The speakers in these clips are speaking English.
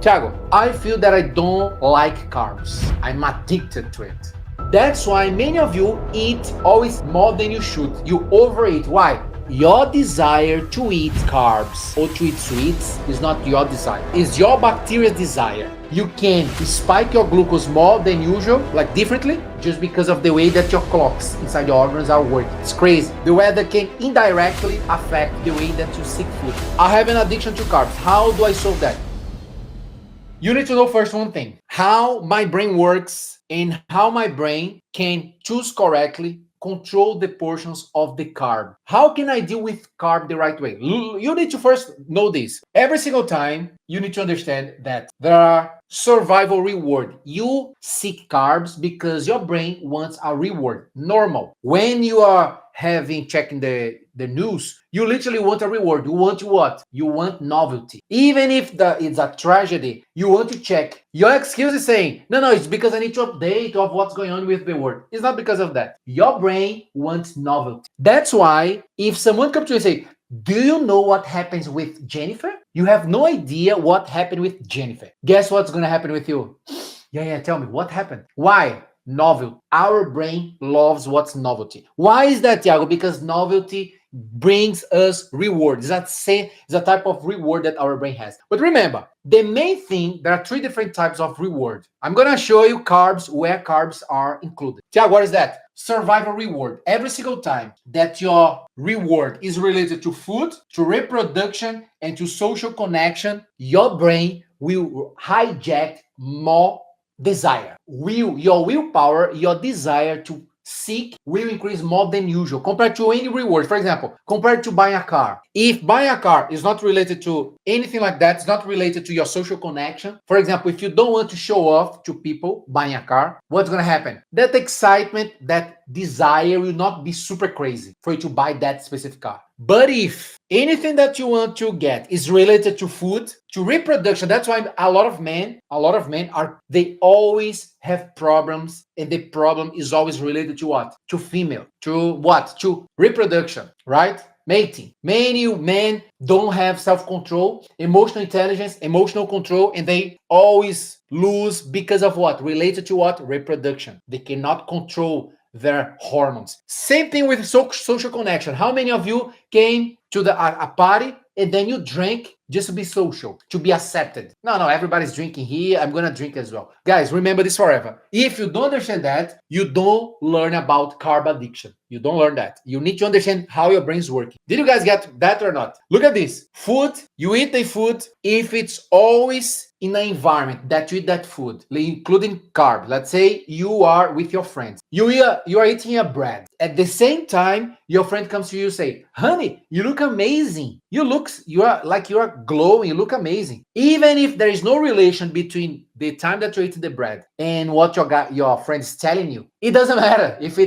Thiago, I feel that I don't like carbs. I'm addicted to it. That's why many of you eat always more than you should. You overeat. Why? Your desire to eat carbs or to eat sweets is not your desire. It's your bacteria's desire. You can spike your glucose more than usual, like differently, just because of the way that your clocks inside your organs are working. It's crazy. The weather can indirectly affect the way that you seek food. I have an addiction to carbs. How do I solve that? You need to know first one thing, how my brain works and how my brain can choose correctly, control the portions of the carb. How can I deal with carb the right way? You need to first know this. Every single time, you need to understand that there are survival reward. You seek carbs because your brain wants a reward. Normal. When you are checking the news, you literally want a reward. You want what? You want novelty. Even if it's a tragedy, you want to check. Your excuse is saying, no, it's because I need to update of what's going on with the world. It's not because of that. Your brain wants novelty. That's why if someone comes to you and say, do you know what happens with Jennifer? You have no idea what happened with Jennifer. Guess what's going to happen with you? Yeah, tell me, what happened? Why? Novelty. Our brain loves what's novelty. Why is that, Thiago? Because novelty brings us reward. It's a type of reward that our brain has. But remember, the main thing, there are three different types of reward. I'm going to show you carbs where carbs are included. Thiago, what is that? Survival reward. Every single time that your reward is related to food, to reproduction, and to social connection, your brain will hijack more desire. Your willpower, your desire to seek will increase more than usual compared to any reward. For example, compared to buying a car. If buying a car is not related to anything like that, it's not related to your social connection. For example, if you don't want to show off to people buying a car, what's going to happen? That excitement, that desire will not be super crazy for you to buy that specific car. But if anything that you want to get is related to food, to reproduction, that's why a lot of men they always have problems, and the problem is always related to what? To female. To what? To reproduction, right? Mating. Many men don't have self-control, emotional intelligence, emotional control, and they always lose because of what? Related to what? Reproduction. They cannot control their hormones. Same thing with social connection. How many of you came to a party and then you drank just to be social, to be accepted? No, everybody's drinking here. I'm gonna drink as well. Guys, remember this forever. If you don't understand that, you don't learn about carb addiction. You don't learn that. You need to understand how your brain's working. Did you guys get that or not? Look at this. Food, you eat the food if it's always in an environment that you eat that food, including carb. Let's say you are with your friends. You are eating a bread. At the same time, your friend comes to you and say, honey, you look amazing. You are glowing. You look amazing. Even if there is no relation between the time that you're eating the bread and what your friend is telling you, it doesn't matter if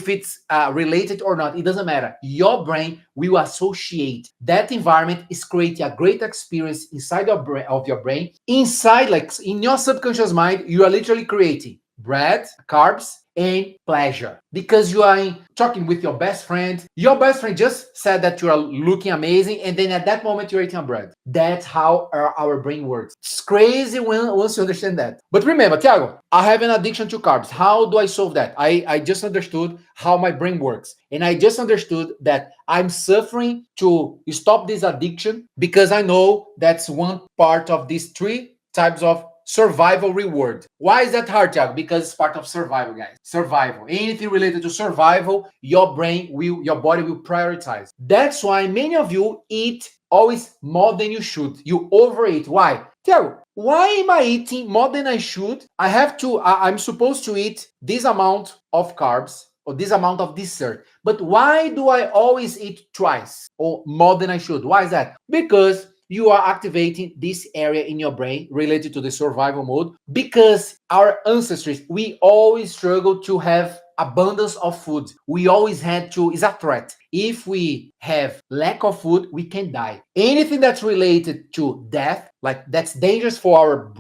it's related or not. It doesn't matter. Your brain will associate that environment is creating a great experience inside of your brain. Inside, like in your subconscious mind, you are literally creating bread, carbs, and pleasure because you are talking with your best friend. Your best friend just said that you are looking amazing, and then at that moment you're eating a bread. That's how our brain works. It's crazy once you understand that. But remember, Thiago, I have an addiction to carbs. How do I solve that? I just understood how my brain works, and I just understood that I'm suffering to stop this addiction because I know that's one part of these three types of survival reward. Why is that hard, Thiago? Because it's part of survival, guys. Survival. Anything related to survival, your body will prioritize. That's why many of you eat always more than you should. You overeat. Why? Thiago, why am I eating more than I should? I'm supposed to eat this amount of carbs or this amount of dessert. But why do I always eat twice or more than I should? Why is that? Because you are activating this area in your brain related to the survival mode, because our ancestors, we always struggle to have abundance of food. We always had to, it's a threat. If we have lack of food, we can die. Anything that's related to death, like that's dangerous for our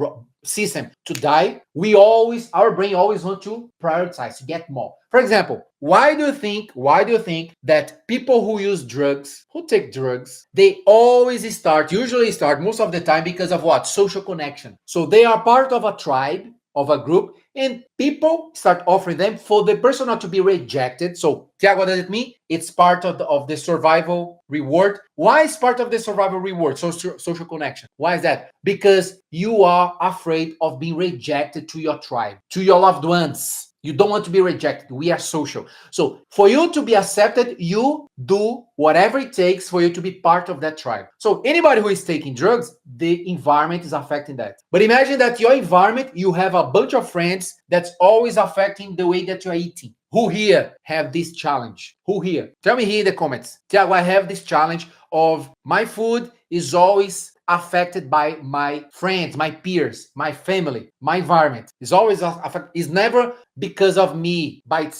system to die, our brain always want to prioritize, to get more. For example, why do you think that people who use drugs, who take drugs, they usually start most of the time because of what? Social connection. So they are part of a tribe, of a group, and people start offering them for the person not to be rejected. So, Tiago, what does it mean? It's part of the survival reward. Why is part of the survival reward? Social connection. Why is that? Because you are afraid of being rejected to your tribe, to your loved ones. You don't want to be rejected. We are social. So for you to be accepted, you do whatever it takes for you to be part of that tribe. So anybody who is taking drugs, the environment is affecting that. But imagine that your environment, you have a bunch of friends that's always affecting the way that you're eating. Who here have this challenge? Who here? Tell me here in the comments. Tiago, I have this challenge of my food is always affected by my friends, my peers, my family, my environment. It's always affected. It's never because of me by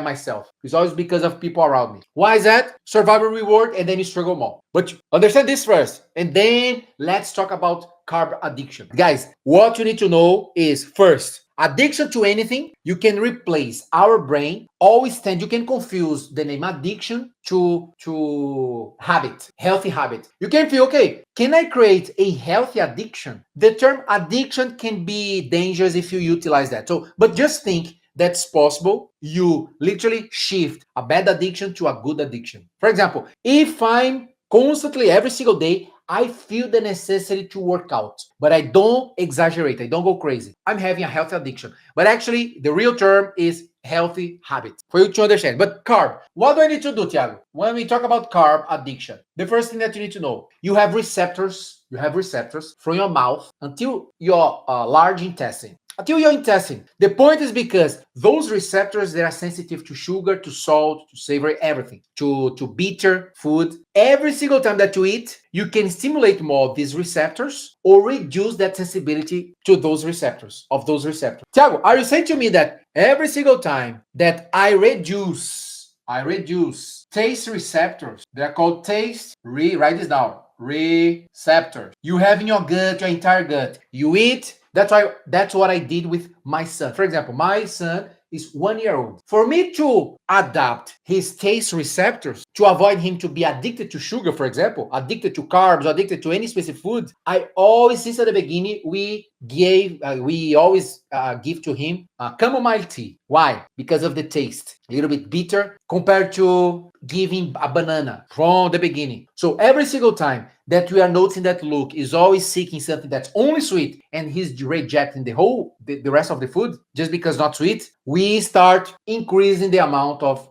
myself. It's always because of people around me. Why is that? Survival reward, and then you struggle more. But understand this first, and then let's talk about carb addiction. Guys, what you need to know is first, addiction to anything, you can replace our brain. You can confuse the name addiction to habit, healthy habit. You can feel, okay, can I create a healthy addiction? The term addiction can be dangerous if you utilize that. So, but just think that's possible. You literally shift a bad addiction to a good addiction. For example, if I'm constantly every single day, I feel the necessity to work out, but I don't exaggerate. I don't go crazy. I'm having a healthy addiction. But actually, the real term is healthy habit for you to understand. But carb, what do I need to do, Thiago? When we talk about carb addiction, the first thing that you need to know, you have receptors from your mouth until your large intestine. Until your intestine. The point is because those receptors, they are sensitive to sugar, to salt, to savory, everything, to bitter food. Every single time that you eat, you can stimulate more of these receptors or reduce that sensibility to those receptors, Tiago, are you saying to me that every single time that I reduce taste receptors, they're called write this down, receptors, you have in your gut, your entire gut, you eat. That's what I did with my son. For example, my son is 1 year old. For me to adapt his taste receptors, to avoid him to be addicted to sugar, for example, addicted to carbs, addicted to any specific food, I always, since at the beginning, we always give to him chamomile tea. Why? Because of the taste, a little bit bitter compared to giving a banana from the beginning. So every single time that we are noticing that Luke is always seeking something that's only sweet and he's rejecting the rest of the food just because not sweet, we start increasing the amount of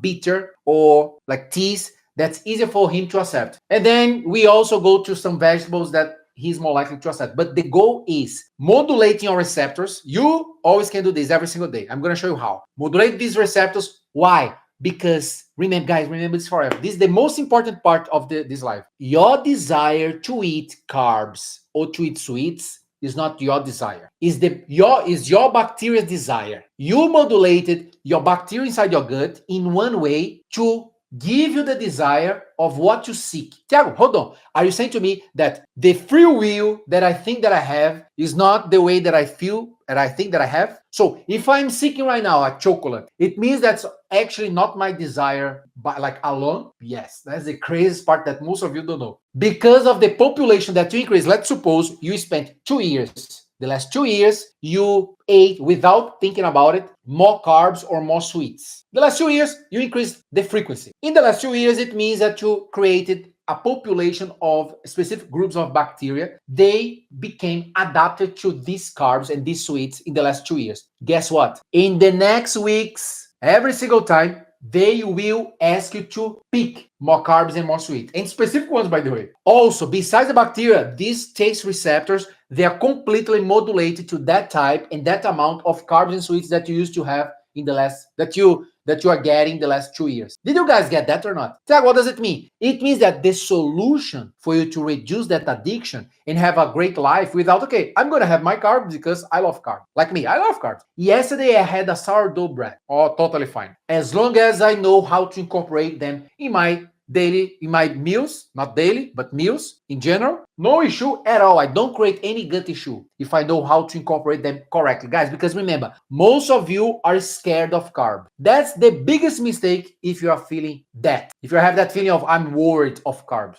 bitter or like teas that's easier for him to accept. And then we also go to some vegetables that he's more likely to accept. But the goal is modulating your receptors. You always can do this every single day. I'm going to show you how. Modulate these receptors. Why? Because remember this forever. This is the most important part of this life. Your desire to eat carbs or to eat sweets is not your desire. Is your bacteria's desire. You modulated your bacteria inside your gut in one way to give you the desire of what you seek. Tiago, hold on. Are you saying to me that the free will that I think that I have is not the way that I feel and I think that I have? So if I'm seeking right now a chocolate, it means that's actually not my desire, but like alone? Yes, that's the craziest part that most of you don't know. Because of the population that you increase, let's suppose you spent 2 years. The last 2 years, you ate without thinking about it, more carbs or more sweets. The last 2 years, you increased the frequency. In the last 2 years, it means that you created a population of specific groups of bacteria. They became adapted to these carbs and these sweets in the last 2 years. Guess what? In the next weeks, every single time, they will ask you to pick more carbs and more sweet. And specific ones, by the way. Also, besides the bacteria, these taste receptors, they are completely modulated to that type and that amount of carbs and sweets that you used to have in the last, that you are getting the last 2 years. Did you guys get that or not? Tiago, what does it mean? It means that the solution for you to reduce that addiction and have a great life without, okay, I'm going to have my carbs because I love carbs. Like me, I love carbs. Yesterday I had a sourdough bread. Oh, totally fine. As long as I know how to incorporate them in my daily in my meals, not daily, but meals in general. No issue at all. I don't create any gut issue if I know how to incorporate them correctly, guys. Because remember, most of you are scared of carb. That's the biggest mistake if you are feeling that. If you have that feeling of I'm worried of carbs.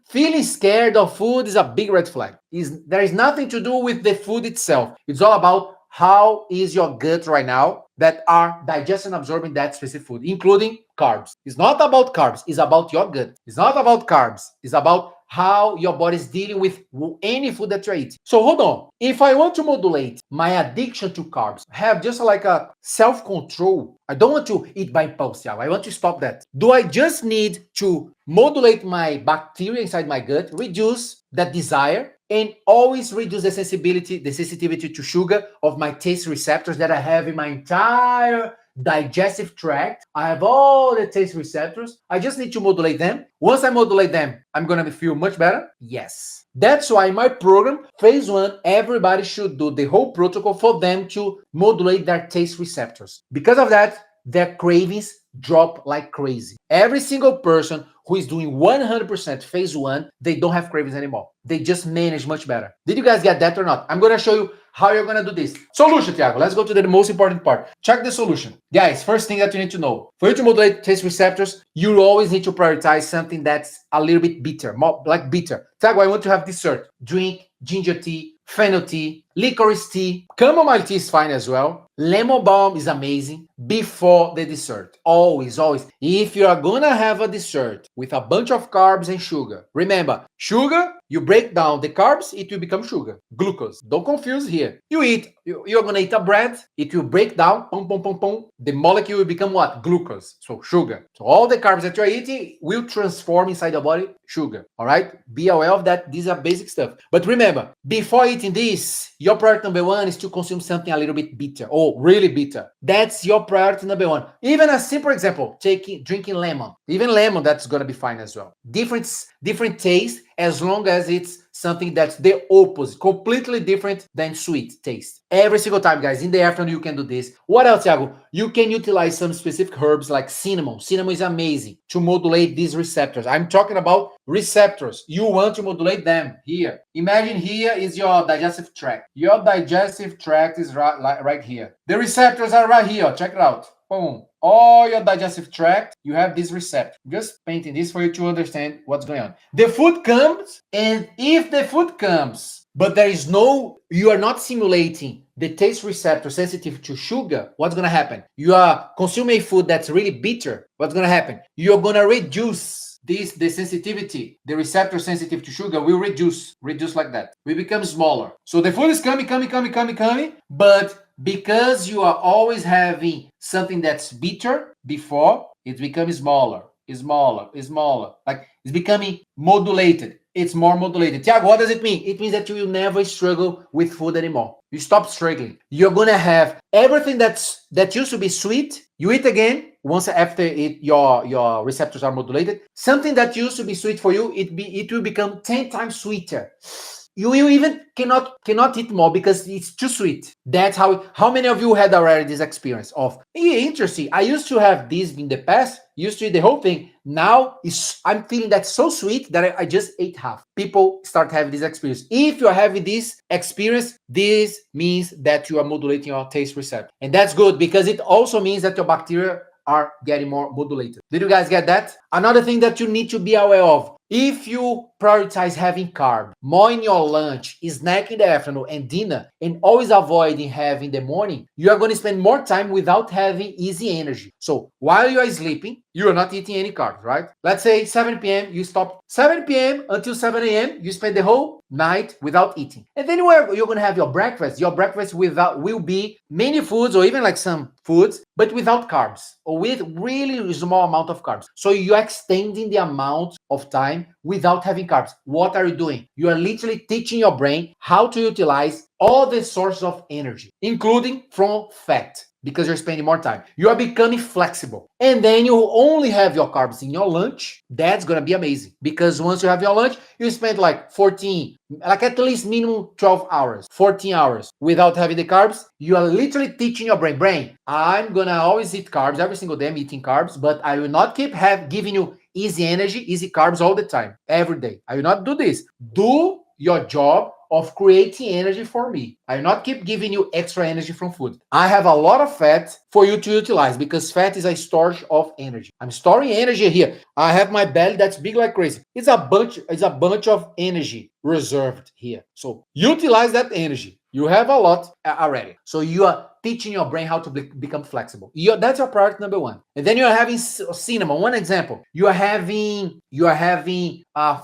Feeling scared of food is a big red flag. There is nothing to do with the food itself. It's all about how is your gut right now that are digesting and absorbing that specific food, including carbs. It's not about carbs, it's about your gut. It's not about carbs, it's about how your body is dealing with any food that you're eating. So hold on. If I want to modulate my addiction to carbs, have just like a self-control, I don't want to eat by impulse, I want to stop that. Do I just need to modulate my bacteria inside my gut, reduce that desire, and always reduce the sensitivity to sugar of my taste receptors that I have in my entire digestive tract? I have all the taste receptors. I just need to modulate them. Once I modulate them, I'm going to feel much better? Yes. That's why my program, phase 1, everybody should do the whole protocol for them to modulate their taste receptors. Because of that, their cravings drop like crazy. Every single person who is doing 100% phase 1, they don't have cravings anymore. They just manage much better. Did you guys get that or not? I'm going to show you how you're going to do this. Solution, Thiago. Let's go to the most important part. Check the solution. Guys, first thing that you need to know. For you to modulate taste receptors, you always need to prioritize something that's a little bit bitter, more like bitter. Thiago, I want to have dessert. Drink ginger tea, fennel tea, licorice tea, chamomile tea is fine as well. Lemon balm is amazing before the dessert. Always, always. If you are gonna have a dessert with a bunch of carbs and sugar, remember, sugar, you break down the carbs, it will become sugar, glucose. Don't confuse here. You're gonna eat a bread, it will break down, the molecule will become what? Glucose, so sugar. So all the carbs that you're eating will transform inside your body sugar, all right? Be aware of that. These are basic stuff. But remember, before eating this, your priority number 1 is to consume something a little bit bitter or really bitter. That's your priority number 1. Even a simple example, drinking lemon. Even lemon, that's gonna be fine as well. Different taste, as long as it's something that's the opposite, completely different than sweet taste. Every single time, guys, in the afternoon, you can do this. What else, Thiago? You can utilize some specific herbs like cinnamon. Cinnamon is amazing to modulate these receptors. I'm talking about receptors. You want to modulate them here. Imagine here is your digestive tract. Your digestive tract is right here. The receptors are right here. Check it out. Boom. All your digestive tract, you have this receptor. Just painting this for you to understand what's going on. The food comes, and if the food comes, but you are not simulating the taste receptor sensitive to sugar, what's going to happen? You are consuming food that's really bitter. What's going to happen? You're going to reduce the sensitivity, the receptor sensitive to sugar will reduce like that. We become smaller. So the food is coming, but because you are always having something that's bitter before, it becomes smaller. Like it's becoming modulated. It's more modulated. Thiago, what does it mean? It means that you will never struggle with food anymore. You stop struggling. You're gonna have everything that used to be sweet. You eat again once after your receptors are modulated. Something that used to be sweet for you, it will become 10 times sweeter. You even cannot eat more because it's too sweet. That's how many of you had already this experience of, interesting, I used to have this in the past, used to eat the whole thing. Now I'm feeling that's so sweet that I just ate half. People start having this experience. If you're having this experience, this means that you are modulating your taste receptor. And that's good because it also means that your bacteria are getting more modulated. Did you guys get that? Another thing that you need to be aware of, if you prioritize having carb more in your lunch, snack in the afternoon, and dinner, and always avoiding having in the morning, you are going to spend more time without having easy energy. So while you are sleeping, you are not eating any carbs, right? Let's say 7 p.m., you stop 7 p.m. until 7 a.m., you spend the whole night without eating. And then you're going to have your breakfast. Your breakfast will be many foods or even like some foods, but without carbs or with really small amount of carbs. So you're extending the amount of time without having carbs. What are you doing? You are literally teaching your brain how to utilize all the sources of energy, including from fat, because you're spending more time. You are becoming flexible. And then you only have your carbs in your lunch. That's going to be amazing because once you have your lunch, you spend like at least minimum 12 hours, 14 hours without having the carbs. You are literally teaching your brain, I'm going to always eat carbs every single day. I'm eating carbs, but I will not keep giving you easy energy, easy carbs all the time, every day. I will not do this. Do your job of creating energy for me. I will not keep giving you extra energy from food. I have a lot of fat for you to utilize because fat is a storage of energy. I'm storing energy here. I have my belly that's big like crazy. It's a bunch of energy reserved here. So utilize that energy. You have a lot already. So you are teaching your brain how to become flexible. That's your priority number one. And then you are having cinema. One example, you are having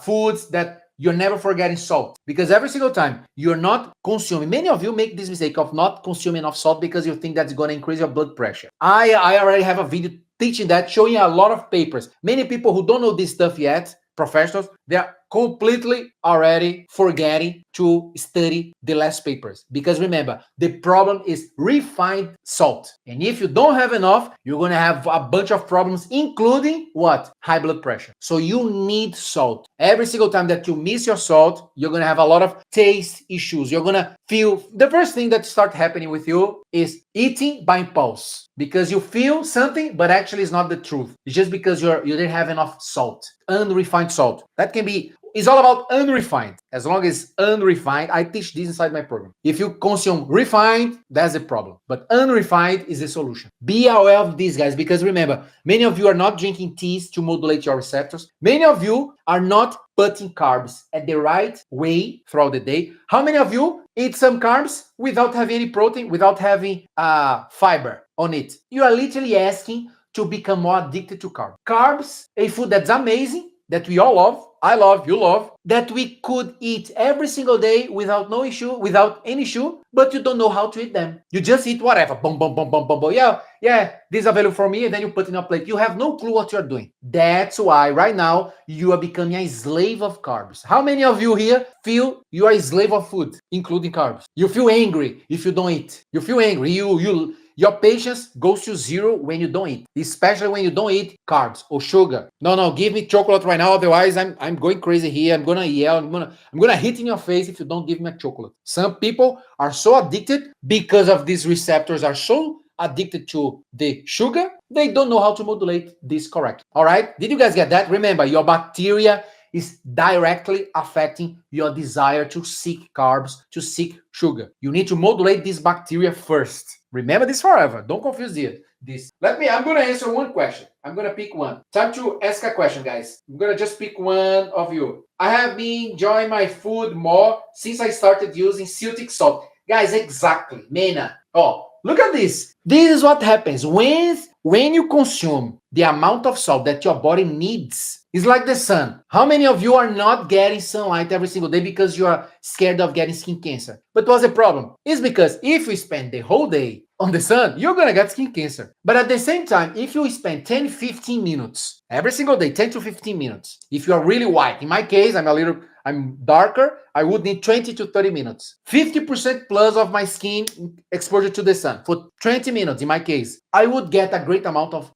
foods that you're never forgetting salt because every single time you're not consuming, many of you make this mistake of not consuming enough salt because you think that's going to increase your blood pressure. I already have a video teaching that, showing a lot of papers. Many people who don't know this stuff yet, professionals, they're completely already forgetting to study the last papers. Because remember, the problem is refined salt. And if you don't have enough, you're going to have a bunch of problems, including what? High blood pressure. So you need salt. Every single time that you miss your salt, you're going to have a lot of taste issues. You're going to feel, the first thing that start happening with you is eating by impulse. Because you feel something, but actually it's not the truth. It's just because you didn't have enough salt, unrefined salt. That can be, it's all about unrefined. As long as unrefined, I teach this inside my program. If you consume refined, that's the problem. But unrefined is the solution. Be aware of these guys, because remember, many of you are not drinking teas to modulate your receptors. Many of you are not putting carbs at the right way throughout the day. How many of you eat some carbs without having any protein, without having fiber on it? You are literally asking to become more addicted to carbs. Carbs, a food that's amazing, that we all love, I love, you love, that we could eat every single day without no issue, without any issue, but you don't know how to eat them. You just eat whatever, boom, boom, boom, boom, boom, boom. Yeah, this is available for me, and then you put it in a plate. You have no clue what you're doing. That's why right now you are becoming a slave of carbs. How many of you here feel you are a slave of food, including carbs? You feel angry if you don't eat. You feel angry. Your patience goes to zero when you don't eat, especially when you don't eat carbs or sugar. No, give me chocolate right now, otherwise I'm going crazy here. I'm gonna yell. I'm gonna hit in your face if you don't give me a chocolate. Some people are so addicted because of these receptors are so addicted to the sugar, they don't know how to modulate this correctly. All right? Did you guys get that? Remember, your bacteria is directly affecting your desire to seek carbs, to seek sugar. You need to modulate this bacteria first. Remember this forever. Don't confuse this. I'm going to answer one question. I'm going to pick one. Time to ask a question, guys. I'm going to just pick one of you. I have been enjoying my food more since I started using Celtic salt. Guys, exactly. Mena. Oh, look at this. This is what happens when you consume the amount of salt that your body needs. It's like the sun. How many of you are not getting sunlight every single day because you are scared of getting skin cancer? But what's the problem? It's because if you spend the whole day on the sun, you're going to get skin cancer. But at the same time, if you spend 10, 15 minutes every single day, 10 to 15 minutes, if you are really white, in my case, I'm darker, I would need 20 to 30 minutes. 50% plus of my skin exposure to the sun for 20 minutes, in my case, I would get a great amount of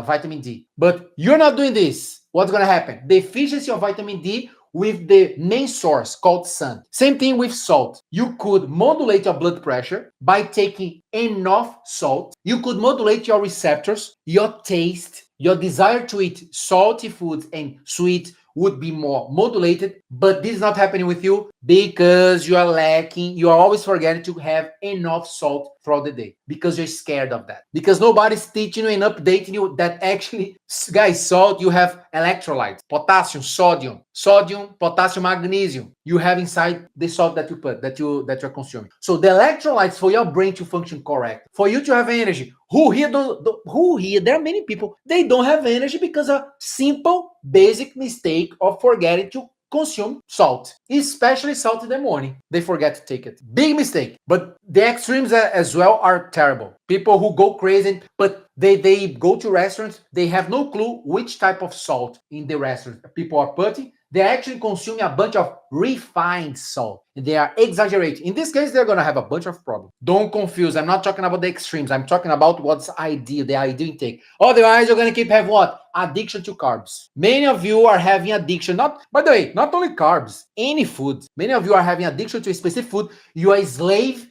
vitamin D. But you're not doing this. What's going to happen? Deficiency of vitamin D with the main source called sun. Same thing with salt. You could modulate your blood pressure by taking enough salt. You could modulate your receptors, your taste, your desire to eat salty foods and sweet would be more modulated, but this is not happening with you because you are lacking, you are always forgetting to have enough salt throughout the day because you're scared of that. Because nobody's teaching you and updating you that actually, guys, salt, you have electrolytes, potassium, sodium, potassium, magnesium. You have inside the salt that you put, that you're consuming. So the electrolytes for your brain to function correct, for you to have energy. Who here? There are many people, they don't have energy because of simple, basic mistake of forgetting to consume salt, especially salt in the morning. They forget to take it. Big mistake. But the extremes as well are terrible. People who go crazy, but they go to restaurants, they have no clue which type of salt in the restaurant people are putting. They're actually consuming a bunch of refined salt. They are exaggerating. In this case, they're going to have a bunch of problems. Don't confuse. I'm not talking about the extremes. I'm talking about what's ideal, the ideal intake. Otherwise, you're going to keep having what? Addiction to carbs. Many of you are having addiction. By the way, not only carbs, any food. Many of you are having addiction to a specific food. You are a slave.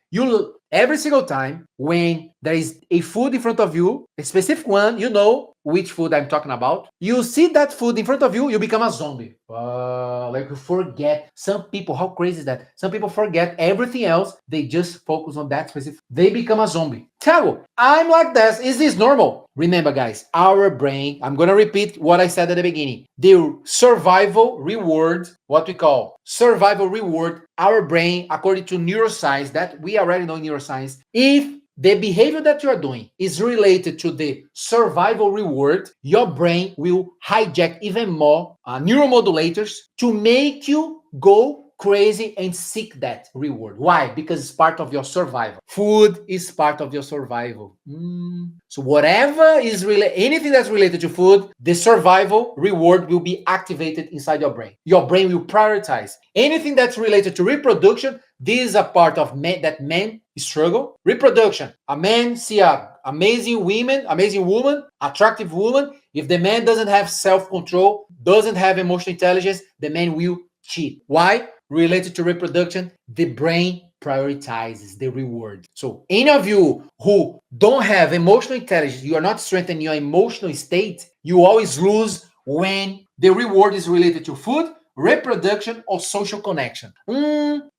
Every single time when there is a food in front of you, a specific one, which food I'm talking about? You see that food in front of you, you become a zombie. Like you forget. Some people, how crazy is that? Some people forget everything else. They just focus on that specific. They become a zombie. Thiago, I'm like this. Is this normal? Remember, guys, our brain, I'm going to repeat what I said at the beginning. The survival reward, what we call survival reward, our brain, according to neuroscience, that we already know neuroscience, if the behavior that you are doing is related to the survival reward, your brain will hijack even more neuromodulators to make you go crazy and seek that reward. Why? Because it's part of your survival. Food is part of your survival. So whatever is related, anything that's related to food, the survival reward will be activated inside your brain. Your brain will prioritize anything that's related to reproduction. This is a part of that men struggle. Reproduction. A man see a amazing woman, attractive woman. If the man doesn't have self-control, doesn't have emotional intelligence, the man will cheat. Why? Related to reproduction, the brain prioritizes the reward. So any of you who don't have emotional intelligence, you are not strengthening your emotional state, you always lose when the reward is related to food, reproduction, or social connection.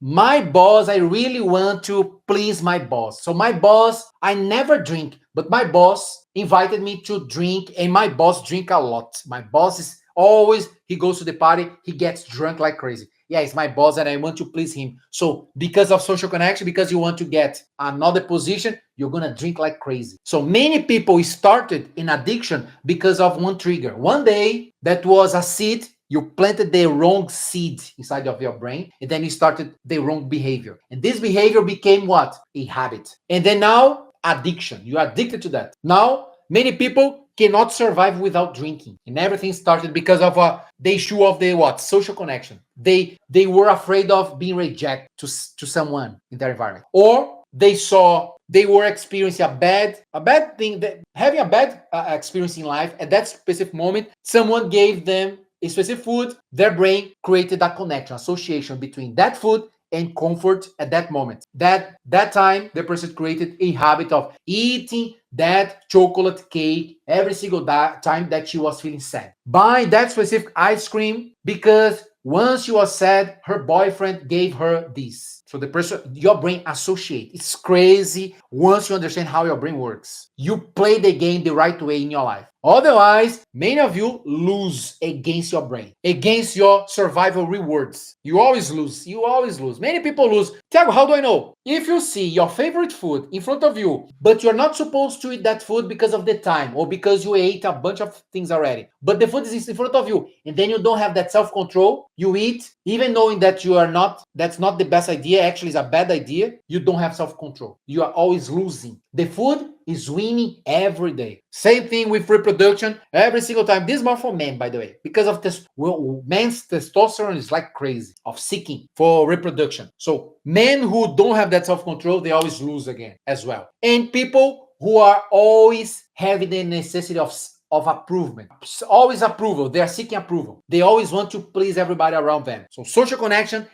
My boss, I really want to please my boss. So my boss, I never drink, but my boss invited me to drink, and my boss drink a lot. My boss is always, he goes to the party, he gets drunk like crazy. Yeah, it's my boss and I want to please him. So because of social connection, because you want to get another position, you're going to drink like crazy. So many people started in addiction because of one trigger. One day, that was a seed. You planted the wrong seed inside of your brain, and then you started the wrong behavior. And this behavior became what? A habit. And then now, addiction. You are addicted to that. Now, many people cannot survive without drinking. And everything started because of the issue of the what? Social connection. They were afraid of being rejected to someone in their environment. Or they were experiencing a bad thing, having a bad experience in life. At that specific moment, someone gave them a specific food. Their brain created a connection, association between that food and comfort at that moment. That time, the person created a habit of eating that chocolate cake every single time that she was feeling sad. Buying that specific ice cream because once she was sad, her boyfriend gave her this. So the person, your brain associate. It's crazy once you understand how your brain works. You play the game the right way in your life. Otherwise, many of you lose against your brain, against your survival rewards. You always lose. You always lose. Many people lose. Thiago, how do I know? If you see your favorite food in front of you, but you're not supposed to eat that food because of the time or because you ate a bunch of things already, but the food is in front of you, and then you don't have that self-control, you eat, even knowing that that's not the best idea, actually is a bad idea, you don't have self-control. You are always losing. The food is winning every day. Same thing with reproduction every single time. This is more for men, by the way, because of this. Well, men's testosterone is like crazy of seeking for reproduction. So men who don't have that self-control, they always lose again as well. And people who are always having the necessity of approval, always approval. They are seeking approval. They always want to please everybody around them. So social connection,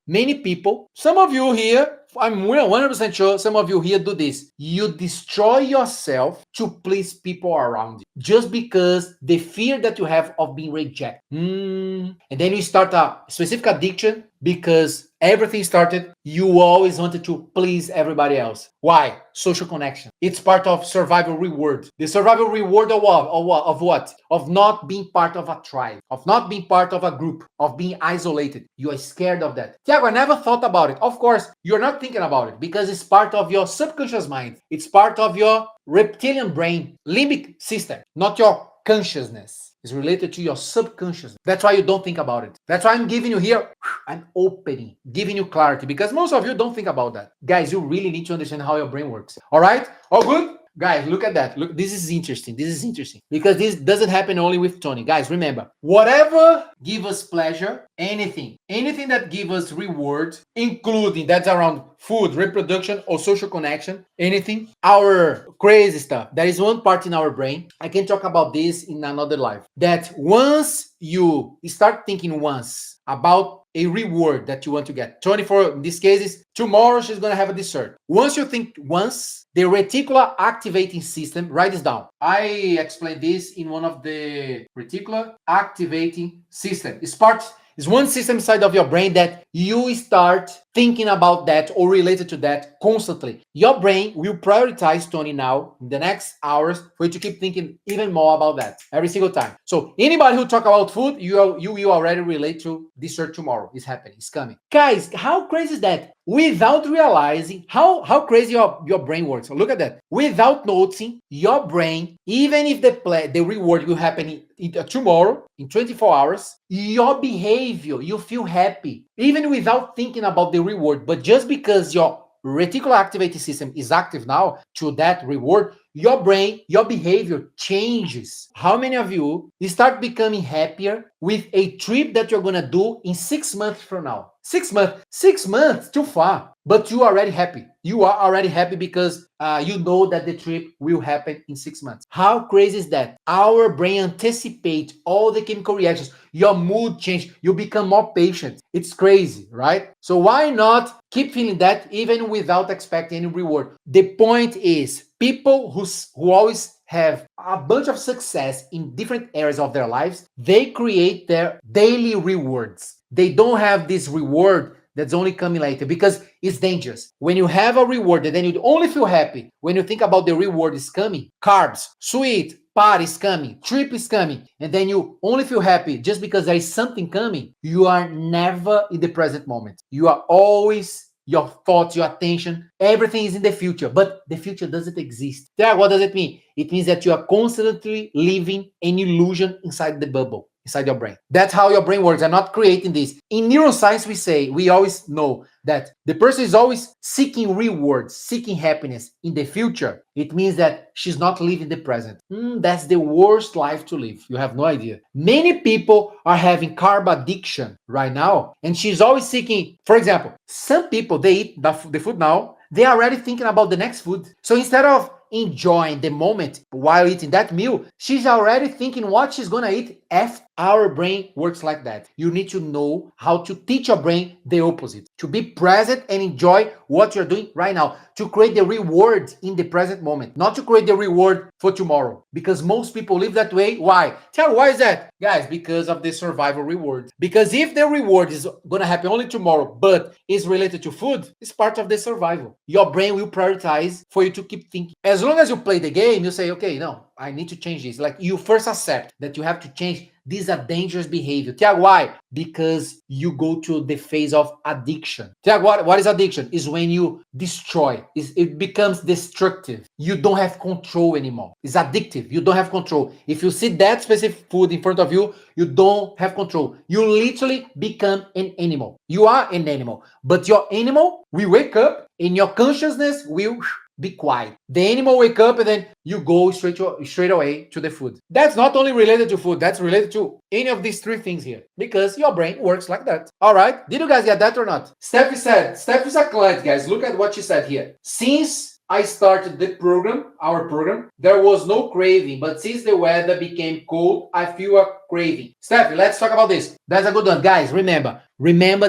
many people, some of you here, I'm 100% sure some of you here do this. You destroy yourself to please people around you just because the fear that you have of being rejected. And then you start a specific addiction because everything started, you always wanted to please everybody else. Why? Social connection. It's part of survival reward. The survival reward of what? Of what? Of not being part of a tribe, of not being part of a group, of being isolated. You are scared of that. Thiago, I never thought about it. Of course, you're not thinking about it because it's part of your subconscious mind. It's part of your reptilian brain, limbic system, not your consciousness. Is related to your subconscious. That's why you don't think about it. That's why I'm giving you here, I'm opening, giving you clarity, because most of you don't think about that. Guys, you really need to understand how your brain works. All right? All good? Guys, look at that. Look, this is interesting. This is interesting because this doesn't happen only with Tony. Guys, remember, whatever gives us pleasure, anything that gives us reward, including that's around food, reproduction, or social connection, anything, our crazy stuff. There is one part in our brain. I can talk about this in another life. That once you start thinking once about a reward that you want to get. 24, in this case, is tomorrow she's going to have a dessert. Once the reticular activating system, write this down. I explained this in one of the reticular activating system. It's one system inside of your brain that you start thinking about that or related to that constantly. Your brain will prioritize, Tony, now in the next hours for you to keep thinking even more about that every single time. So anybody who talk about food, you will already relate to dessert tomorrow. It's happening. It's coming. Guys, how crazy is that? Without realizing how crazy your brain works. So look at that. Without noticing, your brain, even if the reward will happen tomorrow, in 24 hours, your behavior, you feel happy, even without thinking about the reward. But just because your reticular activating system is active now to that reward, your brain, your behavior changes. How many of you start becoming happier with a trip that you're gonna do in 6 months from now? 6 months, too far, but you are already happy. You are already happy because you know that the trip will happen in 6 months. How crazy is that? Our brain anticipates all the chemical reactions. Your mood change. You become more patient. It's crazy, right? So why not keep feeling that even without expecting any reward? The point is, people who always have a bunch of success in different areas of their lives, they create their daily rewards. They don't have this reward that's only coming later because it's dangerous. When you have a reward and then you only feel happy when you think about the reward is coming, carbs, sweet, party is coming, trip is coming, and then you only feel happy just because there is something coming, you are never in the present moment. You are always, your thoughts, your attention, everything is in the future, but the future doesn't exist. What does it mean? It means that you are constantly living an illusion inside the bubble, inside your brain. That's how your brain works. I'm not creating this. In neuroscience, we always know that the person is always seeking rewards, seeking happiness in the future. It means that she's not living the present. That's the worst life to live. You have no idea. Many people are having carb addiction right now, and she's always seeking, for example, some people, they eat the food now, they're already thinking about the next food. So instead of enjoying the moment while eating that meal, she's already thinking what she's gonna eat after. Our brain works like that. You need to know how to teach your brain the opposite, to be present and enjoy what you're doing right now, to create the reward in the present moment, not to create the reward for tomorrow, because most people live that way. Why? Tell me, why is that? Guys, because of the survival reward. Because if the reward is gonna happen only tomorrow, but is related to food, it's part of the survival. Your brain will prioritize for you to keep thinking. As long as you play the game, you say, okay, no, I need to change this. Like, you first accept that you have to change. These are dangerous behavior. Tiago, why? Because you go to the phase of addiction. Tiago, what is addiction? Is when you destroy. It becomes destructive. You don't have control anymore. It's addictive. You don't have control. If you see that specific food in front of you, you don't have control. You literally become an animal. You are an animal. But your animal will wake up and your consciousness will be quiet. The animal wake up and then you go straight away to the food. That's not only related to food, that's related to any of these three things here, because your brain works like that. All right, did you guys get that or not? Steph is a client, guys. Look at what she said here. Since I started the program, our program, there was no craving, but since the weather became cold, I feel a craving. Steph, let's talk about this. That's a good one. Guys, remember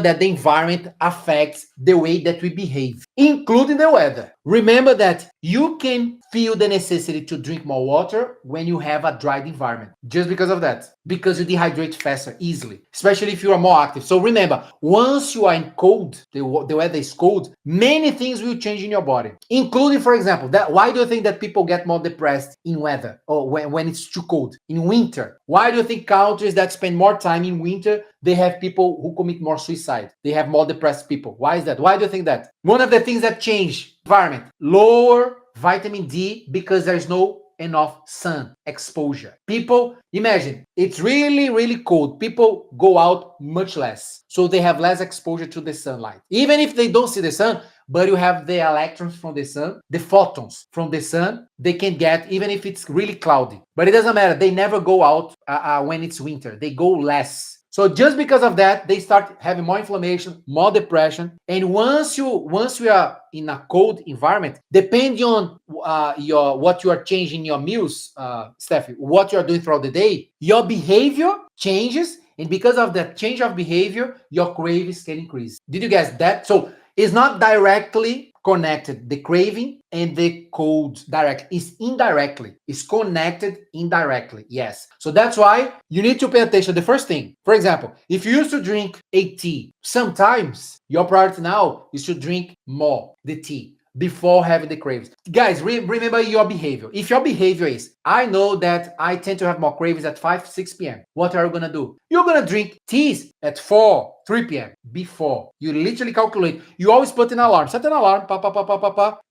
that the environment affects the way that we behave, including the weather. Remember that you can feel the necessity to drink more water when you have a dried environment, just because of that, because you dehydrate faster, easily, especially if you are more active. So remember, once you are in cold, the weather is cold, many things will change in your body, including, for example, why do you think that people get more depressed in weather or when it's too cold? In winter, why do you think countries that spend more time in winter, they have people who commit more suicide? They have more depressed people. Why is that? Why do you think that? One of the things that change environment, lower vitamin D, because there's no enough sun exposure. People, imagine, it's really, really cold. People go out much less. So they have less exposure to the sunlight. Even if they don't see the sun, but you have the electrons from the sun, the photons from the sun, they can get even if it's really cloudy. But it doesn't matter. They never go out when it's winter. They go less. So just because of that, they start having more inflammation, more depression. And once we are in a cold environment, depending on what you are changing your meals, Steffi, what you are doing throughout the day, your behavior changes And because of that change of behavior, your cravings can increase. Did you guess that? So it's not directly connected, the craving and the code direct is indirectly, it's connected indirectly. Yes, so that's why you need to pay attention. The first thing, for example, if you used to drink a tea, sometimes your priority now is to drink more the tea before having the cravings. Guys, remember your behavior. If your behavior is, I know that I tend to have more cravings at 5, 6 p.m. What are you going to do? You're going to drink teas at 4, 3 p.m. before. You literally calculate. You always put an alarm. Set an alarm.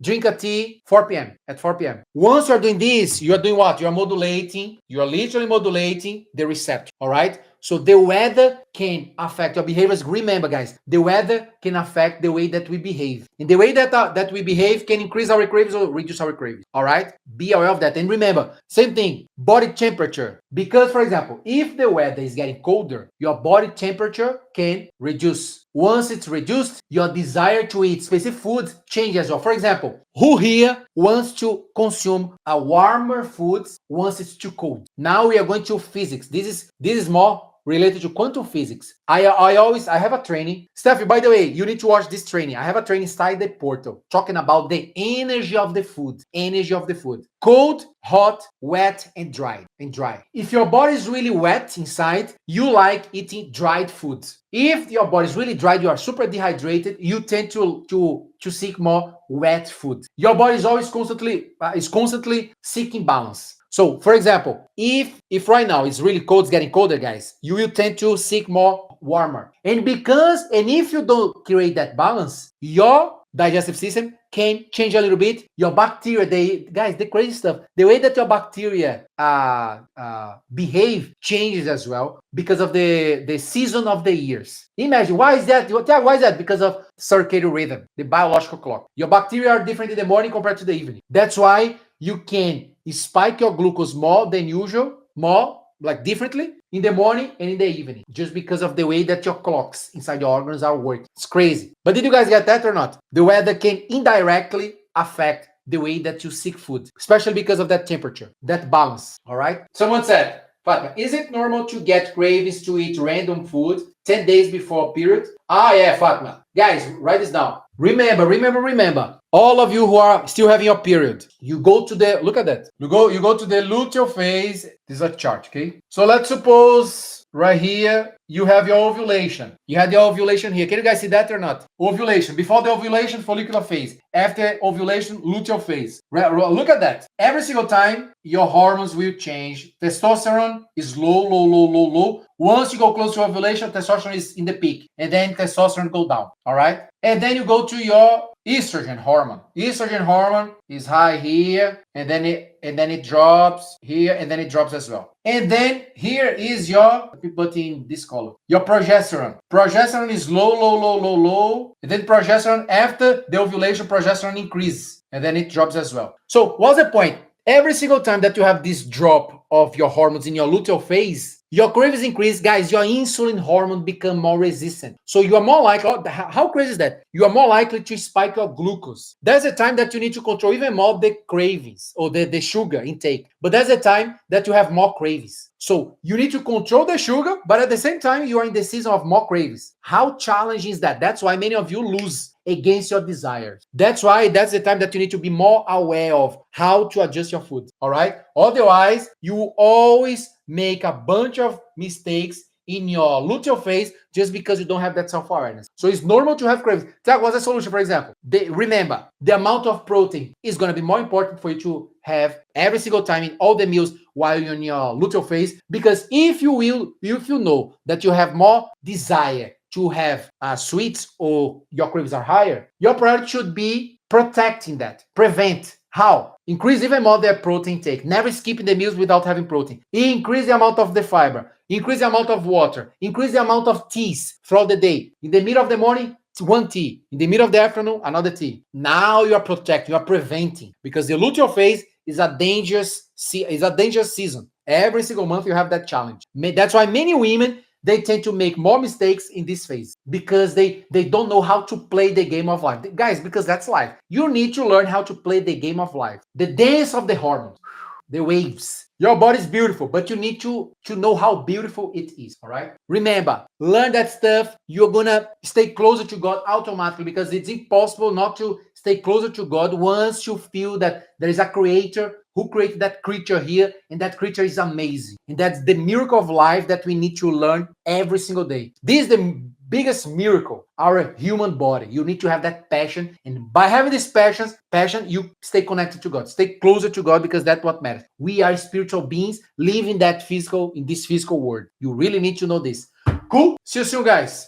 Drink a tea 4 p.m. at 4 p.m. Once you're doing this, you're doing what? You're modulating. You're literally modulating the receptor. All right? So the weather can affect your behaviors. Remember, guys, the weather can affect the way that we behave. And the way that we behave can increase our cravings or reduce our cravings. All right? Be aware of that. And remember, same thing, body temperature. Because, for example, if the weather is getting colder, your body temperature can reduce. Once it's reduced, your desire to eat specific foods changes as well. For example, who here wants to consume a warmer foods once it's too cold? Now we are going to physics. This is more related to quantum physics. I have a training. Steffi, by the way, you need to watch this training. I have a training inside the portal talking about the energy of the food. Energy of the food. Cold, hot, wet, and dry. If your body is really wet inside, you like eating dried foods. If your body is really dry, you are super dehydrated, you tend to seek more wet food. Your body is always constantly seeking balance. So, for example, if right now it's really cold, it's getting colder, guys, you will tend to seek more warmer. And if you don't create that balance, your digestive system can change a little bit. Your bacteria, the crazy stuff, the way that your bacteria behave changes as well because of the season of the years. Imagine, why is that? Why is that? Because of circadian rhythm, the biological clock. Your bacteria are different in the morning compared to the evening. That's why you can spike your glucose more than usual, more like differently in the morning and in the evening, just because of the way that your clocks inside your organs are working. It's crazy. But did you guys get that or not? The weather can indirectly affect the way that you seek food, especially because of that temperature, that balance. All right. Someone said, Fatma, is it normal to get cravings to eat random food 10 days before a period? Ah, yeah, Fatma. Guys, write this down. Remember. All of you who are still having your period, you go to the, look at that. You go to the luteal phase. This is a chart, okay? So let's suppose right here, you have your ovulation. You had your ovulation here. Can you guys see that or not? Ovulation. Before the ovulation, follicular phase. After ovulation, luteal phase. Look at that. Every single time, your hormones will change. Testosterone is low. Once you go close to ovulation, testosterone is in the peak. And then testosterone go down. All right? And then you go to your estrogen hormone. Estrogen hormone is high here, and then it drops here, and then it drops as well. And then here is your, let me put in this color, your progesterone. Progesterone is low. And then progesterone, after the ovulation, progesterone increases, and then it drops as well. So what's the point? Every single time that you have this drop of your hormones in your luteal phase, your cravings increase, guys, your insulin hormone become more resistant. So you are more likely, how crazy is that? You are more likely to spike your glucose. That's the time that you need to control even more the cravings or the sugar intake. But that's the time that you have more cravings. So you need to control the sugar, but at the same time, you are in the season of more cravings. How challenging is that? That's why many of you lose against your desires. That's why that's the time that you need to be more aware of how to adjust your food. All right. Otherwise, you will always make a bunch of mistakes in your luteal phase just because you don't have that self-awareness. So it's normal to have cravings. That was a solution, for example. Remember, the amount of protein is going to be more important for you to have every single time in all the meals while you're in your luteal phase. Because if you know that you have more desire to have sweets or your cravings are higher, your priority should be protecting that, prevent. How? Increase even more their protein intake. Never skipping the meals without having protein. Increase the amount of the fiber. Increase the amount of water. Increase the amount of teas throughout the day. In the middle of the morning, one tea. In the middle of the afternoon, another tea. Now you are protecting, you are preventing. Because the luteal phase is a dangerous season. Every single month you have that challenge. That's why many women, they tend to make more mistakes in this phase because they don't know how to play the game of life. Guys, because that's life. You need to learn how to play the game of life. The dance of the hormones. the waves. Your body is beautiful, but you need to know how beautiful it is, all right? Remember, learn that stuff. You're gonna stay closer to God automatically because it's impossible not to stay closer to God once you feel that there is a creator who created that creature here, and that creature is amazing. And that's the miracle of life that we need to learn every single day. This is the biggest miracle, our human body. You need to have that passion, and by having this passion, you stay connected to God, stay closer to God, because that's what matters. We are spiritual beings living in this physical world. You really need to know this. Cool. See you soon, guys.